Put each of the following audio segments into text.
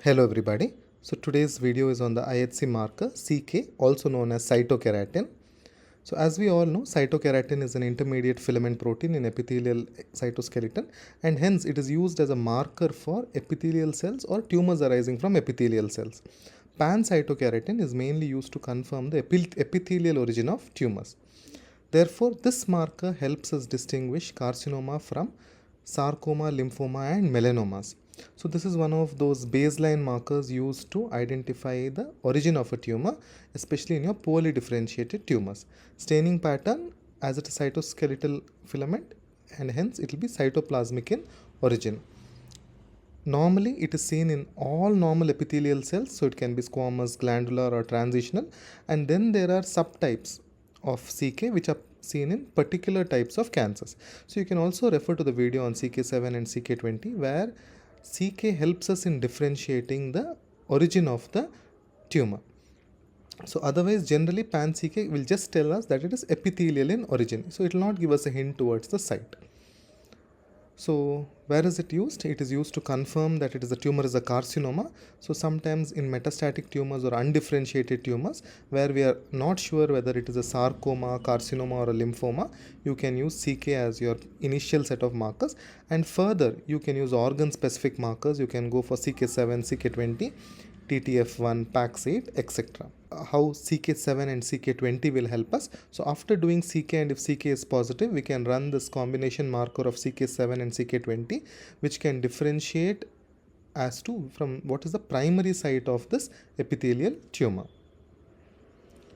Hello everybody. So today's video is on the IHC marker CK, also known as cytokeratin. So as we all know, cytokeratin is an intermediate filament protein in epithelial cytoskeleton, and hence it is used as a marker for epithelial cells or tumors arising from epithelial cells. Pan-cytokeratin is mainly used to confirm the epithelial origin of tumors. Therefore, this marker helps us distinguish carcinoma from sarcoma, lymphoma and melanomas. So this is one of those baseline markers used to identify the origin of a tumor, especially in your poorly differentiated tumors. Staining pattern, as it is cytoskeletal filament, and hence it will be cytoplasmic in origin. Normally it is seen in all normal epithelial cells, so it can be squamous, glandular or transitional, and then there are subtypes of CK which are seen in particular types of cancers. So you can also refer to the video on CK7 and CK20 where CK helps us in differentiating the origin of the tumor. So otherwise generally pan-CK will just tell us that it is epithelial in origin. So it will not give us a hint towards the site. So where is it used? It is used to confirm that the tumor is a carcinoma. So sometimes in metastatic tumors or undifferentiated tumors where we are not sure whether it is a sarcoma, carcinoma or a lymphoma, you can use CK as your initial set of markers, and further you can use organ specific markers. You can go for CK7, CK20, TTF1, PAX8, etc. How CK7 and CK20 will help us. So after doing CK, and if CK is positive, we can run this combination marker of CK7 and CK20, which can differentiate as to from what is the primary site of this epithelial tumor.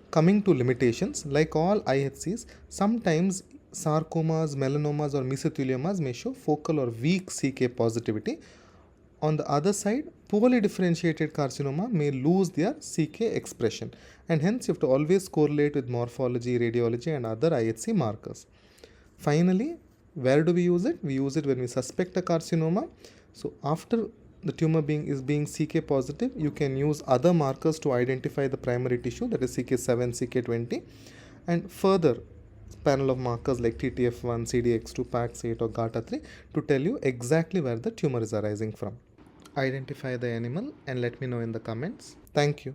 Coming to limitations, like all IHCs, sometimes sarcomas, melanomas or mesotheliomas may show focal or weak CK positivity. On the other side, poorly differentiated carcinoma may lose their CK expression, and hence you have to always correlate with morphology, radiology and other IHC markers. Finally, where do we use it? We use it when we suspect a carcinoma. So after the tumor is being CK positive, you can use other markers to identify the primary tissue, that is CK7, CK20, and further panel of markers like TTF1, CDX2, PAX8 or GATA3 to tell you exactly where the tumor is arising from. Identify the animal and let me know in the comments. Thank you.